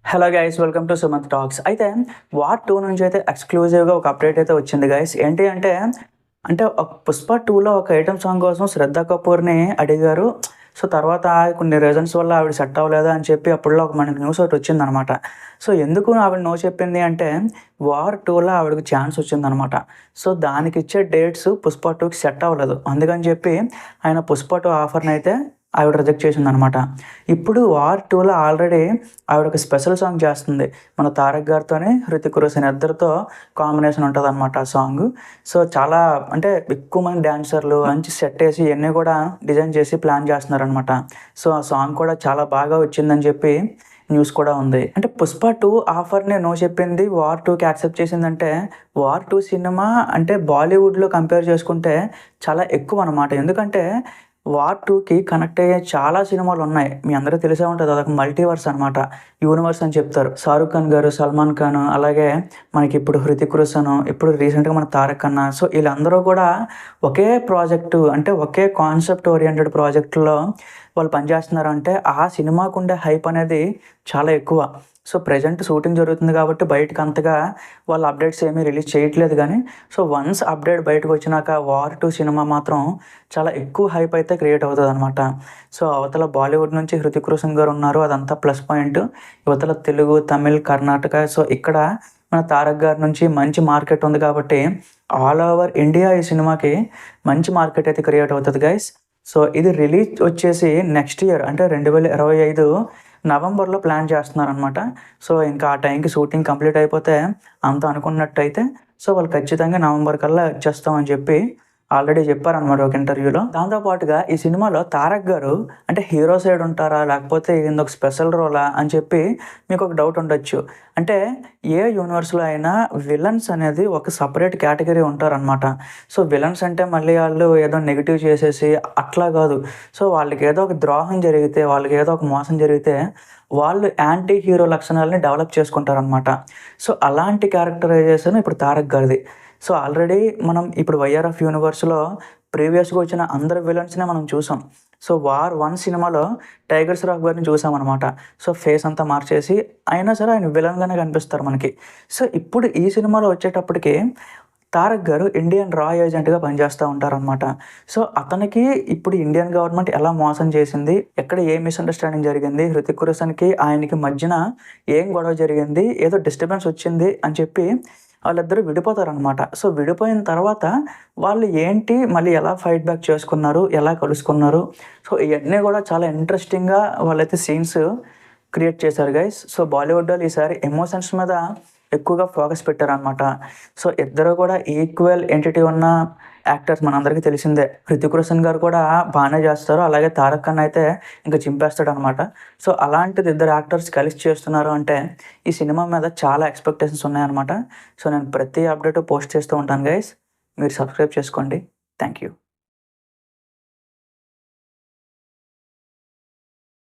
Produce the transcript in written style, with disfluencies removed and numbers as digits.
Hello guys, welcome to Sumanth talks. అయితే war 2 నుంచి అయితే ఎక్స్క్లూజివ్గా ఒక అప్డేట్ అయితే వచ్చింది గైస్. ఏంటి అంటే ఒక పుష్ప 2లో ఒక ఐటమ్ సాంగ్ కోసం శ్రద్ధ కపూర్ని అడిగారు. సో తర్వాత కొన్ని రీజన్స్ వల్ల ఆవిడ సెట్ అవ్వలేదు అని చెప్పి అప్పుడులో ఒక మనకి న్యూస్ ఒకటి వచ్చిందనమాట. సో ఎందుకు ఆవిడ నో చెప్పింది అంటే వార్ 2లో ఆవిడకి ఛాన్స్ వచ్చిందనమాట. సో దానికి ఇచ్చే డేట్స్ పుష్ప 2కి సెట్ అవ్వలేదు. అందుకని చెప్పి ఆయన పుష్ప 2 ఆఫర్ని అయితే ఆవిడ రిజెక్ట్ చేసిందనమాట. ఇప్పుడు వార్ 2లో ఆల్రెడీ ఆవిడ ఒక స్పెషల్ సాంగ్ చేస్తుంది. మన తారక్ గారితోని, హృతిక్ రోషన్ ఇద్దరితో కాంబినేషన్ ఉంటదనమాట ఆ సాంగ్. సో చాలా అంటే ఎక్కువ మంది డాన్సర్లు మంచి సెట్ వేసి ఇవన్నీ కూడా డిజైన్ చేసి ప్లాన్ చేస్తున్నారనమాట. సో ఆ సాంగ్ కూడా చాలా బాగా వచ్చిందని చెప్పి న్యూస్ కూడా ఉంది. అంటే పుష్ప 2 ఆఫర్‌ని నో చెప్పింది. వార్ 2కి యాక్సెప్ట్ చేసిందంటే వార్ 2 సినిమా అంటే బాలీవుడ్‌లో కంపేర్ చేసుకుంటే చాలా ఎక్కువనమాట. ఎందుకంటే వార్ 2కి కనెక్ట్ అయ్యే చాలా సినిమాలున్నాయి. మీ అందరికి తెలిసే ఉంటది. అదొక మల్టీవర్స్ అనమాట. యూనివర్స్ అని చెప్తారు. 'షారుఖ్ ఖాన్' గారు, 'సల్మాన్ ఖాన్' అలాగే మనకిప్పుడు 'హృతిక్ రోషన్' ఇప్పుడు రీసెంట్‌గా మన 'తారక్ అన్న' సో ఈళ్ళందరూ కూడా ఒకే ప్రాజెక్టు అంటే ఒకే కాన్సెప్ట్ ఓరియెంటెడ్ ప్రాజెక్ట్‌లో వాళ్ళు పనిచేస్తున్నారంటే ఆ సినిమాకుండే హైప్ అనేది చాలా ఎక్కువ. సో ప్రెజెంట్ షూటింగ్ జరుగుతుంది కాబట్టి బయటకి అంతగా వాళ్ళు అప్డేట్స్ ఏమీ రిలీజ్ చేయట్లేదు గానీ, సో వన్స్ అప్డేట్ బయటకొచ్చినాక వార్ 2 సినిమా మాత్రం చాలా ఎక్కువ హైప్ అయితే క్రియేట్ అవుతదనమాట. సో అవతల బాలీవుడ్ నుంచి 'హృతిక్ రోషన్' గారు ఉన్నారు. అదంతా ప్లస్ పాయింట్. ఇవతల తెలుగు, తమిళ్, కర్ణాటక సో ఇక్కడ మన 'తారక్' గారి నుంచి మంచి మార్కెట్ ఉంది కాబట్టి ఆల్ ఓవర్ ఇండియా ఈ సినిమాకి మంచి మార్కెట్ అయితే క్రియేట్ అవుతది గైస్. సో ఇది రిలీజ్ వచ్చేసి నెక్స్ట్ ఇయర్ అంటే 2025 నవంబర్‌లో ప్లాన్ చేస్తున్నారనమాట. సో ఇంకా ఆ టైంకి షూటింగ్ కంప్లీట్ అయిపోతే అంతా అనుకున్నట్టయితే సో వాళ్ళు ఖచ్చితంగా నవంబర్ కల్లా వచ్చేస్తామని చెప్పి ఆల్రెడీ చెప్పారనమాట ఒక ఇంటర్వ్యూలో. దాంతో పాటుగా ఈ సినిమాలో 'తారక్' గారు అంటే హీరో సైడ్ ఉంటారా? లేకపోతే ఈయనదొక స్పెషల్ రోలా? అని చెప్పి మీకొక డౌట్ ఉండొచ్చు. అంటే ఏ యూనివర్స్‌లో అయినా విలన్స్ అనేది ఒక సెపరేట్ కేటగిరీ ఉంటారనమాట. సో విలన్స్ అంటే మళ్ళీ ఆళ్ళు ఏదో నెగెటివ్ చేసేసి అట్లా గాదు. సో వాళ్ళకేదో ఒక ద్రోహం జరిగితే, వాళ్ళకేదో ఒక మోసం జరిగితే వాళ్ళు యాంటీ హీరో లక్షణాలని డెవలప్ చేసుకుంటారనమాట. సో అలాంటి క్యారెక్టరైజేషన్ ఇప్పుడు 'తారక్' గారిది. సో ఆల్రెడీ మనం ఇప్పుడు 'వైఆర్ఎఫ్' యూనివర్స్‌లో ప్రీవియస్‌గా వచ్చిన అందరు విలన్స్‌నే మనం చూసాం. సో వార్ 1 సినిమాలో 'టైగర్ ష్రాఫ్' గారిని చూసామనమాట. సో ఫేస్ అంతా మార్చేసి అయినా సరే ఆయన విలన్‌గానే కనిపిస్తారు మనకి. సో ఇప్పుడు ఈ సినిమాలో వచ్చేటప్పటికి 'తారక్' గారు ఇండియన్ రా ఏజెంట్‌గా పనిచేస్తా ఉంటారనమాట. సో అతనికి ఇప్పుడు ఇండియన్ గవర్నమెంట్ ఎలా మోసం చేసింది? ఎక్కడ ఏ మిస్‌అండర్‌స్టాండింగ్ జరిగింది? 'హృతిక్ రోషన్‌కి ఆయనకి మధ్యన ఏం గొడవ జరిగింది? ఏదో డిస్టర్బెన్స్ వచ్చింది అని చెప్పి వాళ్ళిద్దరూ విడిపోతారనమాట. సో విడిపోయిన తర్వాత వాళ్ళు ఏంటి మళ్ళీ ఎలా ఫైట్ బ్యాక్ చేసుకున్నారు? ఎలా కలుసుకున్నారు? సో ఇయన్నీ గూడా చాలా ఇంట్రెస్టింగ్‌గా వాళ్ళైతే సీన్స్ క్రియేట్ చేశారు గైస్. సో బాలీవుడ్‌లో ఈసారి ఎమోషన్స్ మీద ఎక్కువగా ఫోకస్ పెట్టారనమాట. సో ఇద్దరు కూడా ఈక్వల్ ఎంటిటీ ఉన్న యాక్టర్స్ మనందరికీ తెలిసిందే. 'హృతిక్ రోషన్' గారు కూడా బానే చేస్తారు. అలాగే 'తారక్ అన్న' అయితే ఇంక చింపేస్తాడనమాట. సో అలాంటిది ఇద్దరు యాక్టర్స్ కలిసి చేస్తున్నారు అంటే ఈ సినిమా మీద చాలా ఎక్స్‌పెక్టేషన్స్ ఉన్నాయన్నమాట. సో నేను ప్రతి అప్డేటు పోస్ట్ చేస్తూ ఉంటాను గైస్. మీరు సబ్స్క్రైబ్ చేసుకోండి. Thank you.